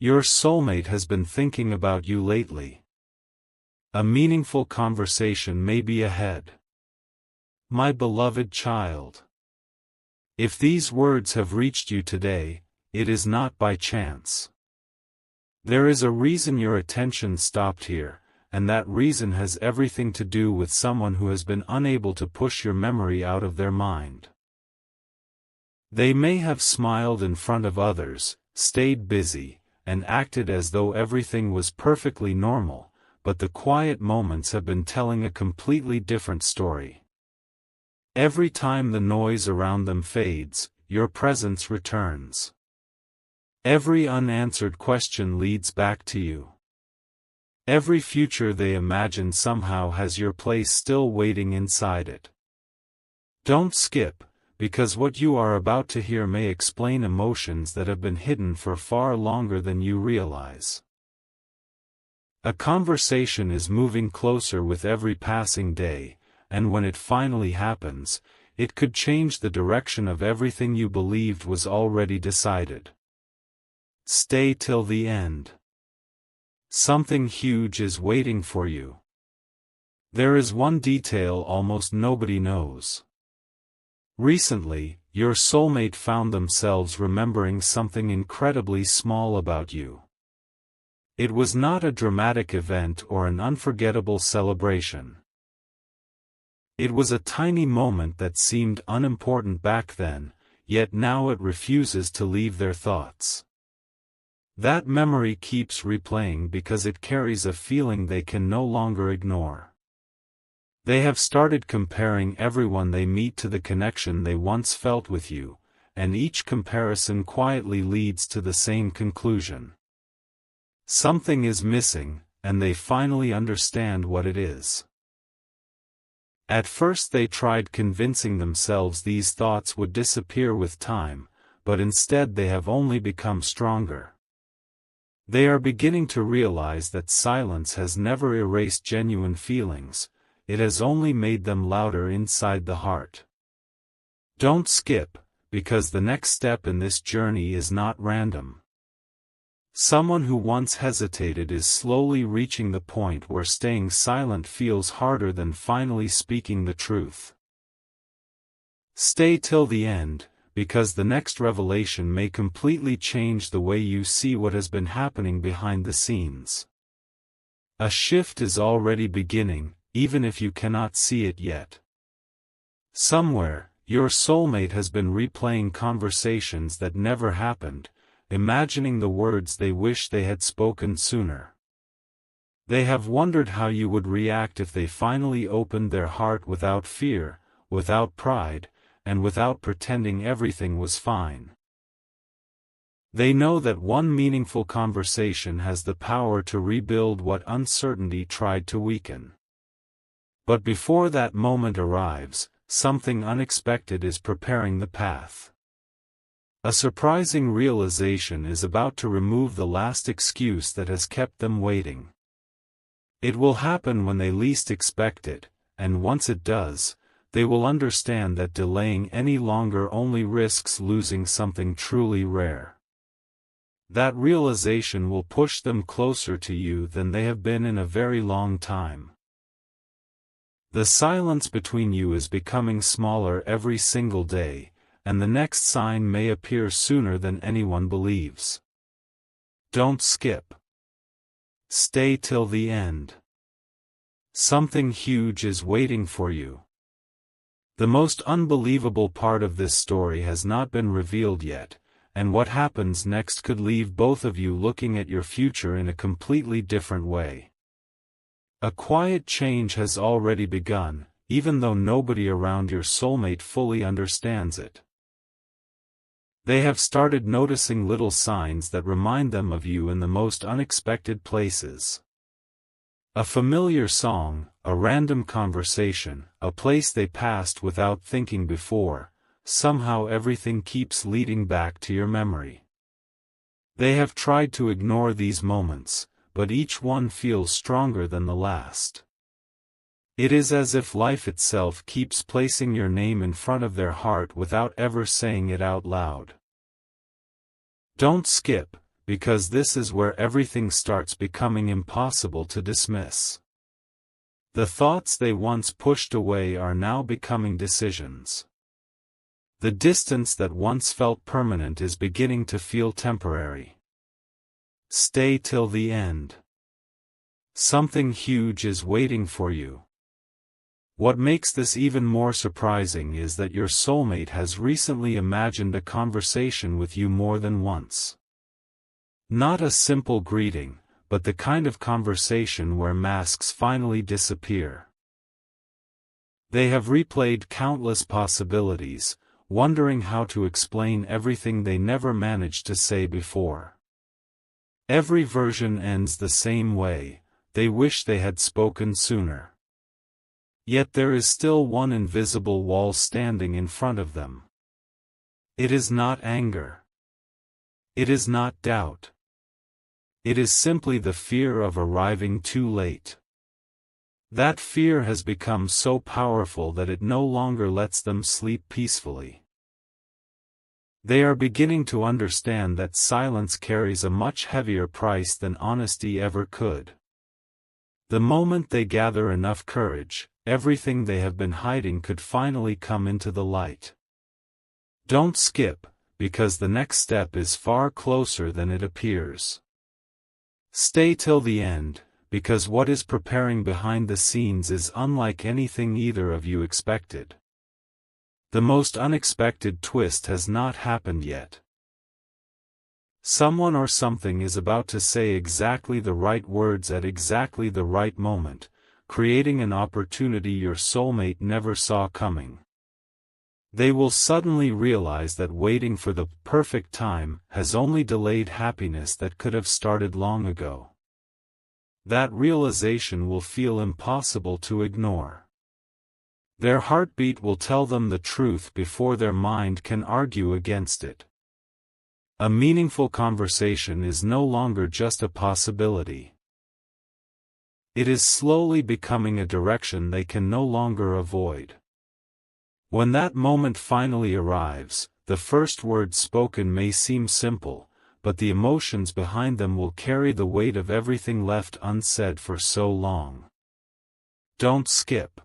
Your soulmate has been thinking about you lately. A meaningful conversation may be ahead. My beloved child. If these words have reached you today, it is not by chance. There is a reason your attention stopped here, and that reason has everything to do with someone who has been unable to push your memory out of their mind. They may have smiled in front of others, stayed busy, and acted as though everything was perfectly normal, but the quiet moments have been telling a completely different story. Every time the noise around them fades, your presence returns. Every unanswered question leads back to you. Every future they imagine somehow has your place still waiting inside it. Don't skip, because what you are about to hear may explain emotions that have been hidden for far longer than you realize. A conversation is moving closer with every passing day, and when it finally happens, it could change the direction of everything you believed was already decided. Stay till the end. Something huge is waiting for you. There is one detail almost nobody knows. Recently, your soulmate found themselves remembering something incredibly small about you. It was not a dramatic event or an unforgettable celebration. It was a tiny moment that seemed unimportant back then, yet now it refuses to leave their thoughts. That memory keeps replaying because it carries a feeling they can no longer ignore. They have started comparing everyone they meet to the connection they once felt with you, and each comparison quietly leads to the same conclusion. Something is missing, and they finally understand what it is. At first they tried convincing themselves these thoughts would disappear with time, but instead they have only become stronger. They are beginning to realize that silence has never erased genuine feelings, it has only made them louder inside the heart. Don't skip, because the next step in this journey is not random. Someone who once hesitated is slowly reaching the point where staying silent feels harder than finally speaking the truth. Stay till the end, because the next revelation may completely change the way you see what has been happening behind the scenes. A shift is already beginning, even if you cannot see it yet. Somewhere, your soulmate has been replaying conversations that never happened, imagining the words they wish they had spoken sooner. They have wondered how you would react if they finally opened their heart without fear, without pride, and without pretending everything was fine. They know that one meaningful conversation has the power to rebuild what uncertainty tried to weaken. But before that moment arrives, something unexpected is preparing the path. A surprising realization is about to remove the last excuse that has kept them waiting. It will happen when they least expect it, and once it does, they will understand that delaying any longer only risks losing something truly rare. That realization will push them closer to you than they have been in a very long time. The silence between you is becoming smaller every single day, and the next sign may appear sooner than anyone believes. Don't skip. Stay till the end. Something huge is waiting for you. The most unbelievable part of this story has not been revealed yet, and what happens next could leave both of you looking at your future in a completely different way. A quiet change has already begun, even though nobody around your soulmate fully understands it. They have started noticing little signs that remind them of you in the most unexpected places. A familiar song, a random conversation, a place they passed without thinking before, somehow everything keeps leading back to your memory. They have tried to ignore these moments, but each one feels stronger than the last. It is as if life itself keeps placing your name in front of their heart without ever saying it out loud. Don't skip, because this is where everything starts becoming impossible to dismiss. The thoughts they once pushed away are now becoming decisions. The distance that once felt permanent is beginning to feel temporary. Stay till the end. Something huge is waiting for you. What makes this even more surprising is that your soulmate has recently imagined a conversation with you more than once. Not a simple greeting, but the kind of conversation where masks finally disappear. They have replayed countless possibilities, wondering how to explain everything they never managed to say before. Every version ends the same way: they wish they had spoken sooner. Yet there is still one invisible wall standing in front of them. It is not anger. It is not doubt. It is simply the fear of arriving too late. That fear has become so powerful that it no longer lets them sleep peacefully. They are beginning to understand that silence carries a much heavier price than honesty ever could. The moment they gather enough courage, everything they have been hiding could finally come into the light. Don't skip, because the next step is far closer than it appears. Stay till the end, because what is preparing behind the scenes is unlike anything either of you expected. The most unexpected twist has not happened yet. Someone or something is about to say exactly the right words at exactly the right moment, creating an opportunity your soulmate never saw coming. They will suddenly realize that waiting for the perfect time has only delayed happiness that could have started long ago. That realization will feel impossible to ignore. Their heartbeat will tell them the truth before their mind can argue against it. A meaningful conversation is no longer just a possibility. It is slowly becoming a direction they can no longer avoid. When that moment finally arrives, the first words spoken may seem simple, but the emotions behind them will carry the weight of everything left unsaid for so long. Don't skip.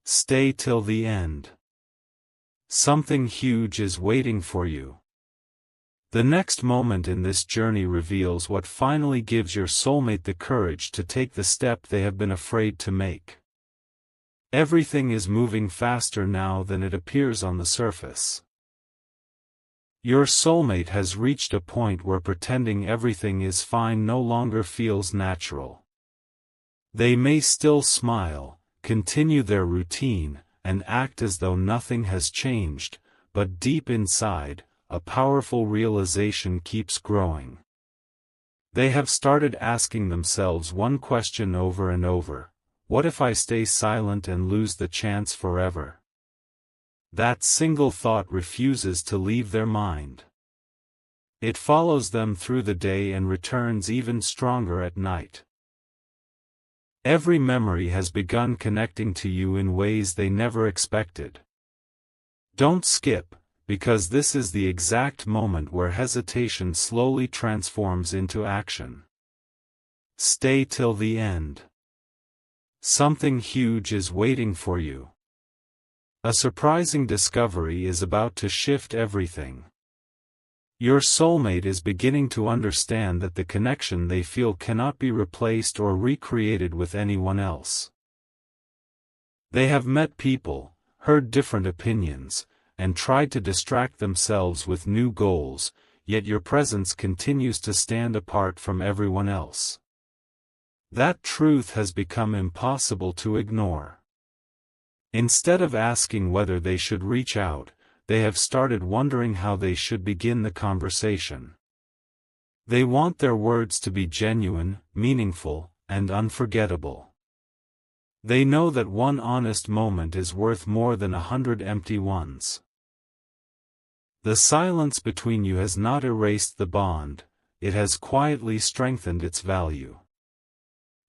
Stay till the end. Something huge is waiting for you. The next moment in this journey reveals what finally gives your soulmate the courage to take the step they have been afraid to make. Everything is moving faster now than it appears on the surface. Your soulmate has reached a point where pretending everything is fine no longer feels natural. They may still smile, continue their routine, and act as though nothing has changed, but deep inside, a powerful realization keeps growing. They have started asking themselves one question over and over: what if I stay silent and lose the chance forever? That single thought refuses to leave their mind. It follows them through the day and returns even stronger at night. Every memory has begun connecting to you in ways they never expected. Don't skip, because this is the exact moment where hesitation slowly transforms into action. Stay till the end. Something huge is waiting for you. A surprising discovery is about to shift everything. Your soulmate is beginning to understand that the connection they feel cannot be replaced or recreated with anyone else. They have met people, heard different opinions, and tried to distract themselves with new goals, yet your presence continues to stand apart from everyone else. That truth has become impossible to ignore. Instead of asking whether they should reach out, they have started wondering how they should begin the conversation. They want their words to be genuine, meaningful, and unforgettable. They know that one honest moment is worth more than 100 empty ones. The silence between you has not erased the bond, it has quietly strengthened its value.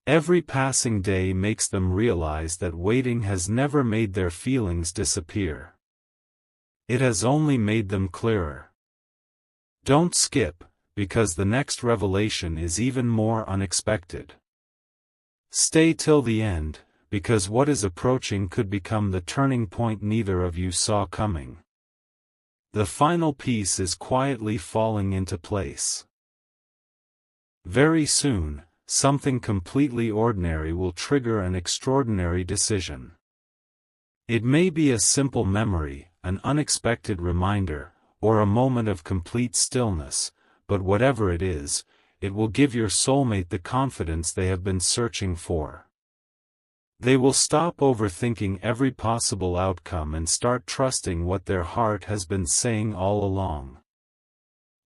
Every passing day makes them realize that waiting has never made their feelings disappear. It has only made them clearer. Don't skip, because the next revelation is even more unexpected. Stay till the end, because what is approaching could become the turning point neither of you saw coming. The final piece is quietly falling into place. Very soon, something completely ordinary will trigger an extraordinary decision. It may be a simple memory, an unexpected reminder, or a moment of complete stillness, but whatever it is, it will give your soulmate the confidence they have been searching for. They will stop overthinking every possible outcome and start trusting what their heart has been saying all along.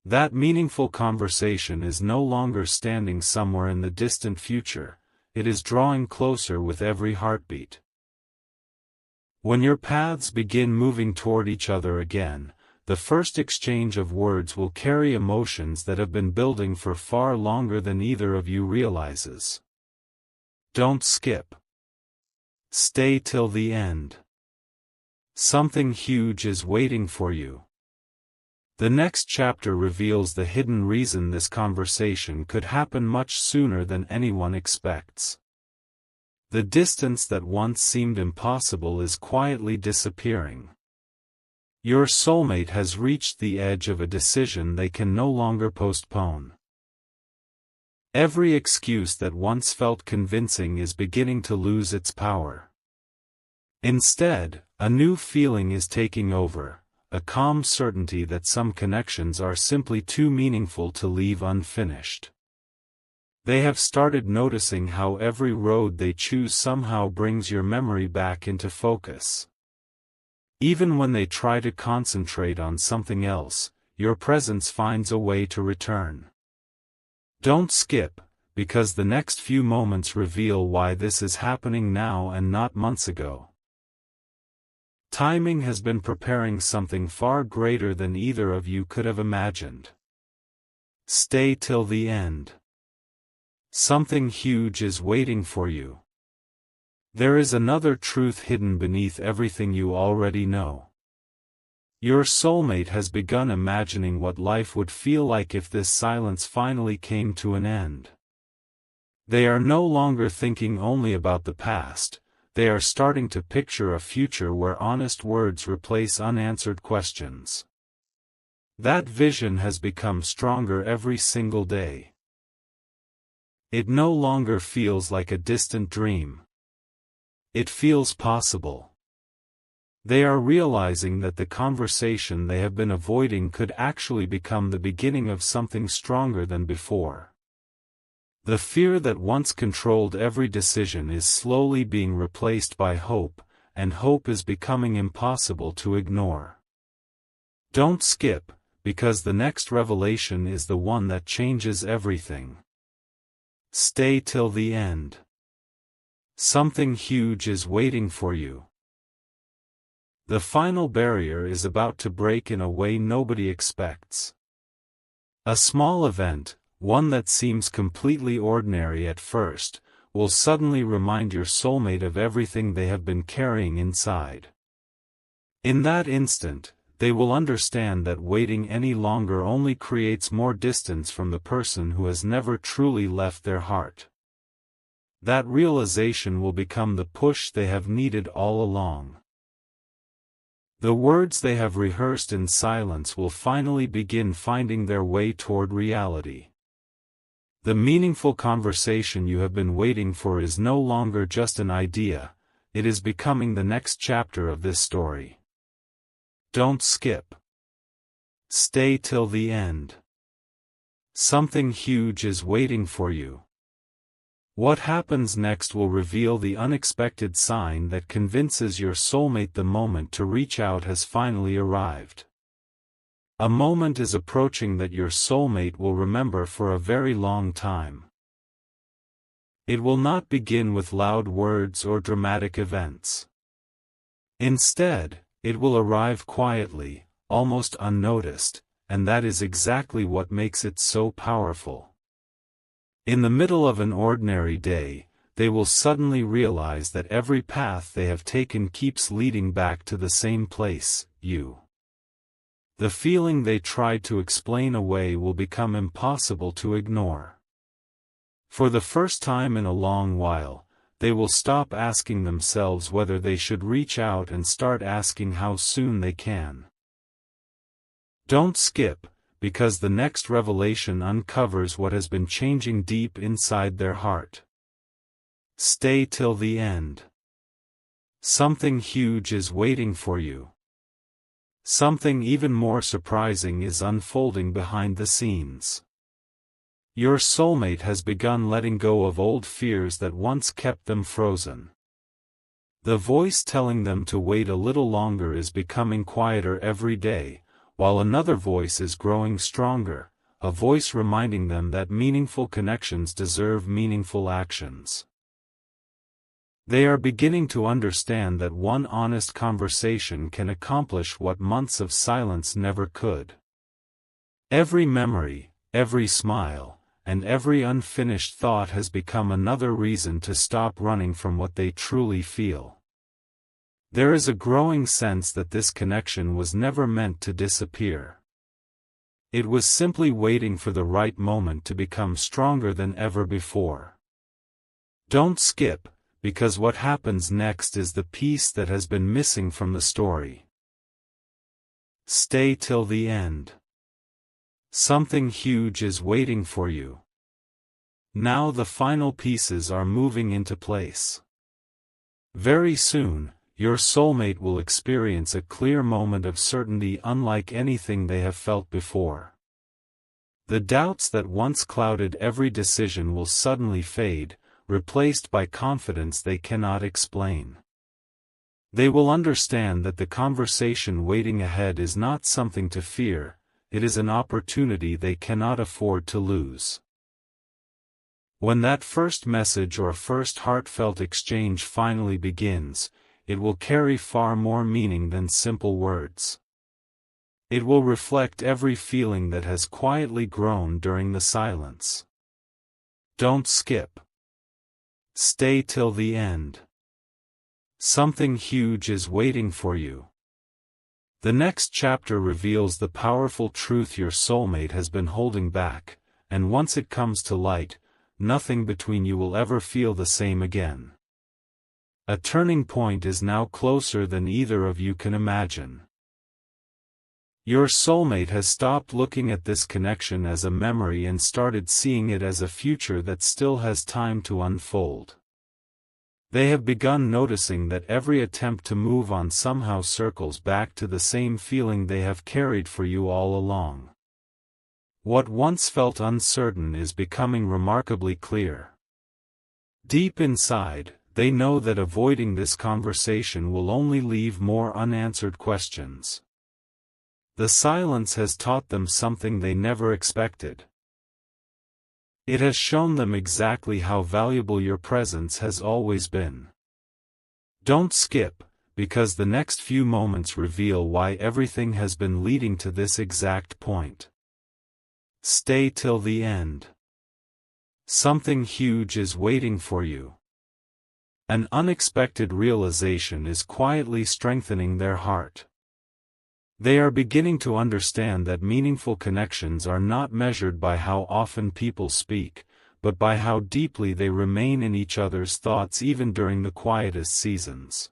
That meaningful conversation is no longer standing somewhere in the distant future, it is drawing closer with every heartbeat. When your paths begin moving toward each other again, the first exchange of words will carry emotions that have been building for far longer than either of you realizes. Don't skip. Stay till the end. Something huge is waiting for you. The next chapter reveals the hidden reason this conversation could happen much sooner than anyone expects. The distance that once seemed impossible is quietly disappearing. Your soulmate has reached the edge of a decision they can no longer postpone. Every excuse that once felt convincing is beginning to lose its power. Instead, a new feeling is taking over, a calm certainty that some connections are simply too meaningful to leave unfinished. They have started noticing how every road they choose somehow brings your memory back into focus. Even when they try to concentrate on something else, your presence finds a way to return. Don't skip, because the next few moments reveal why this is happening now and not months ago. Timing has been preparing something far greater than either of you could have imagined. Stay till the end. Something huge is waiting for you. There is another truth hidden beneath everything you already know. Your soulmate has begun imagining what life would feel like if this silence finally came to an end. They are no longer thinking only about the past, they are starting to picture a future where honest words replace unanswered questions. That vision has become stronger every single day. It no longer feels like a distant dream. It feels possible. They are realizing that the conversation they have been avoiding could actually become the beginning of something stronger than before. The fear that once controlled every decision is slowly being replaced by hope, and hope is becoming impossible to ignore. Don't skip, because the next revelation is the one that changes everything. Stay till the end. Something huge is waiting for you. The final barrier is about to break in a way nobody expects. A small event, one that seems completely ordinary at first, will suddenly remind your soulmate of everything they have been carrying inside. In that instant, they will understand that waiting any longer only creates more distance from the person who has never truly left their heart. That realization will become the push they have needed all along. The words they have rehearsed in silence will finally begin finding their way toward reality. The meaningful conversation you have been waiting for is no longer just an idea, it is becoming the next chapter of this story. Don't skip. Stay till the end. Something huge is waiting for you. What happens next will reveal the unexpected sign that convinces your soulmate the moment to reach out has finally arrived. A moment is approaching that your soulmate will remember for a very long time. It will not begin with loud words or dramatic events. Instead, it will arrive quietly, almost unnoticed, and that is exactly what makes it so powerful. In the middle of an ordinary day, they will suddenly realize that every path they have taken keeps leading back to the same place, you. The feeling they tried to explain away will become impossible to ignore. For the first time in a long while, they will stop asking themselves whether they should reach out and start asking how soon they can. Don't skip, because the next revelation uncovers what has been changing deep inside their heart. Stay till the end. Something huge is waiting for you. Something even more surprising is unfolding behind the scenes. Your soulmate has begun letting go of old fears that once kept them frozen. The voice telling them to wait a little longer is becoming quieter every day, while another voice is growing stronger, a voice reminding them that meaningful connections deserve meaningful actions. They are beginning to understand that one honest conversation can accomplish what months of silence never could. Every memory, every smile, and every unfinished thought has become another reason to stop running from what they truly feel. There is a growing sense that this connection was never meant to disappear. It was simply waiting for the right moment to become stronger than ever before. Don't skip, because what happens next is the piece that has been missing from the story. Stay till the end. Something huge is waiting for you. Now the final pieces are moving into place. Very soon, your soulmate will experience a clear moment of certainty unlike anything they have felt before. The doubts that once clouded every decision will suddenly fade, replaced by confidence they cannot explain. They will understand that the conversation waiting ahead is not something to fear, it is an opportunity they cannot afford to lose. When that first message or first heartfelt exchange finally begins, it will carry far more meaning than simple words. It will reflect every feeling that has quietly grown during the silence. Don't skip. Stay till the end. Something huge is waiting for you. The next chapter reveals the powerful truth your soulmate has been holding back, and once it comes to light, nothing between you will ever feel the same again. A turning point is now closer than either of you can imagine. Your soulmate has stopped looking at this connection as a memory and started seeing it as a future that still has time to unfold. They have begun noticing that every attempt to move on somehow circles back to the same feeling they have carried for you all along. What once felt uncertain is becoming remarkably clear. Deep inside, they know that avoiding this conversation will only leave more unanswered questions. The silence has taught them something they never expected. It has shown them exactly how valuable your presence has always been. Don't skip, because the next few moments reveal why everything has been leading to this exact point. Stay till the end. Something huge is waiting for you. An unexpected realization is quietly strengthening their heart. They are beginning to understand that meaningful connections are not measured by how often people speak, but by how deeply they remain in each other's thoughts even during the quietest seasons.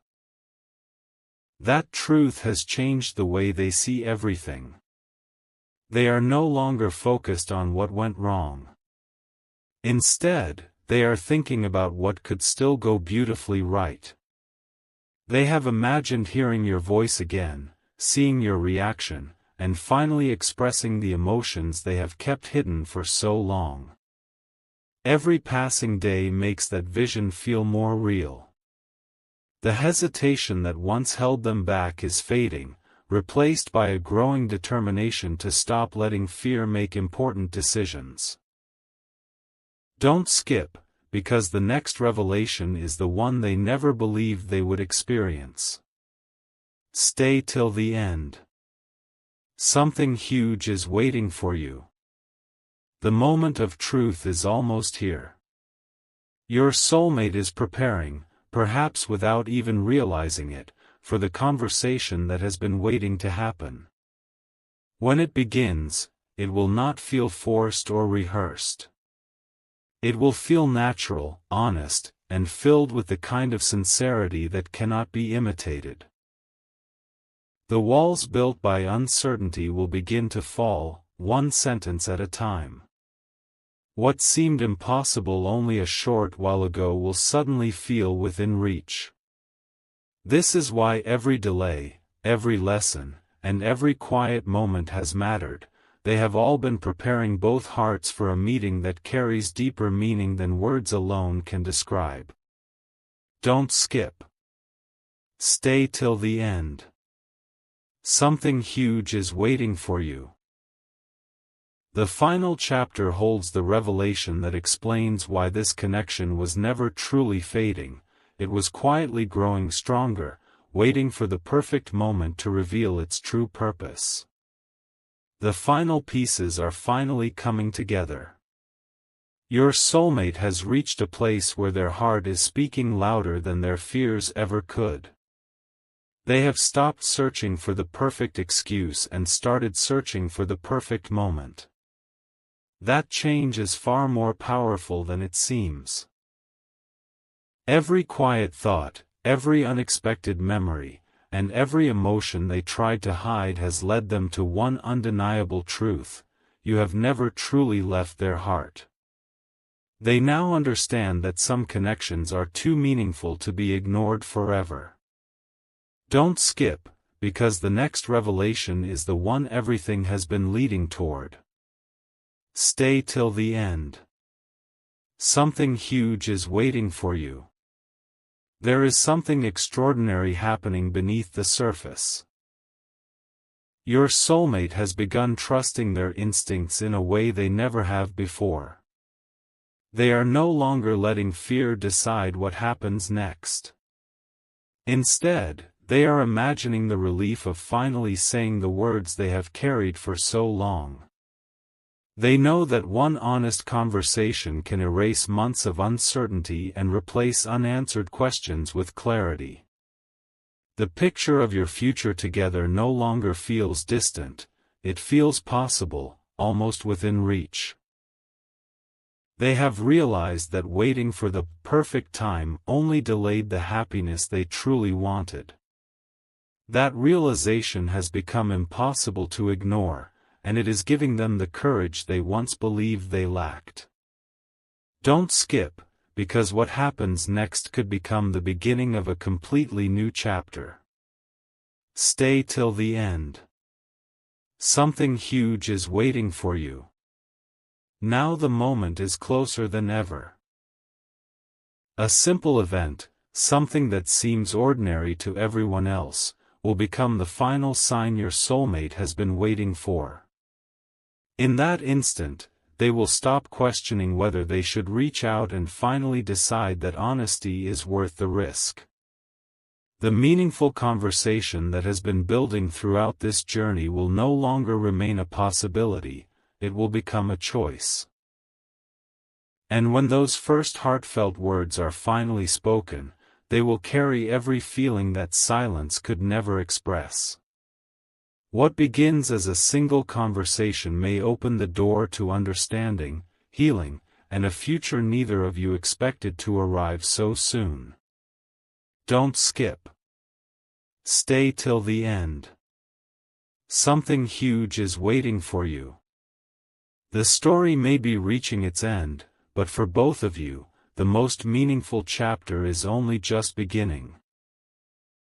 That truth has changed the way they see everything. They are no longer focused on what went wrong. Instead, they are thinking about what could still go beautifully right. They have imagined hearing your voice again, seeing your reaction, and finally expressing the emotions they have kept hidden for so long. Every passing day makes that vision feel more real. The hesitation that once held them back is fading, replaced by a growing determination to stop letting fear make important decisions. Don't skip, because the next revelation is the one they never believed they would experience. Stay till the end. Something huge is waiting for you. The moment of truth is almost here. Your soulmate is preparing, perhaps without even realizing it, for the conversation that has been waiting to happen. When it begins, it will not feel forced or rehearsed. It will feel natural, honest, and filled with the kind of sincerity that cannot be imitated. The walls built by uncertainty will begin to fall, one sentence at a time. What seemed impossible only a short while ago will suddenly feel within reach. This is why every delay, every lesson, and every quiet moment has mattered. They have all been preparing both hearts for a meeting that carries deeper meaning than words alone can describe. Don't skip. Stay till the end. Something huge is waiting for you. The final chapter holds the revelation that explains why this connection was never truly fading. It was quietly growing stronger, waiting for the perfect moment to reveal its true purpose. The final pieces are finally coming together. Your soulmate has reached a place where their heart is speaking louder than their fears ever could. They have stopped searching for the perfect excuse and started searching for the perfect moment. That change is far more powerful than it seems. Every quiet thought, every unexpected memory, and every emotion they tried to hide has led them to one undeniable truth: you have never truly left their heart. They now understand that some connections are too meaningful to be ignored forever. Don't skip, because the next revelation is the one everything has been leading toward. Stay till the end. Something huge is waiting for you. There is something extraordinary happening beneath the surface. Your soulmate has begun trusting their instincts in a way they never have before. They are no longer letting fear decide what happens next. Instead, they are imagining the relief of finally saying the words they have carried for so long. They know that one honest conversation can erase months of uncertainty and replace unanswered questions with clarity. The picture of your future together no longer feels distant, it feels possible, almost within reach. They have realized that waiting for the perfect time only delayed the happiness they truly wanted. That realization has become impossible to ignore, and it is giving them the courage they once believed they lacked. Don't skip, because what happens next could become the beginning of a completely new chapter. Stay till the end. Something huge is waiting for you. Now the moment is closer than ever. A simple event, something that seems ordinary to everyone else, will become the final sign your soulmate has been waiting for. In that instant, they will stop questioning whether they should reach out and finally decide that honesty is worth the risk. The meaningful conversation that has been building throughout this journey will no longer remain a possibility, it will become a choice. And when those first heartfelt words are finally spoken, they will carry every feeling that silence could never express. What begins as a single conversation may open the door to understanding, healing, and a future neither of you expected to arrive so soon. Don't skip. Stay till the end. Something huge is waiting for you. The story may be reaching its end, but for both of you, the most meaningful chapter is only just beginning.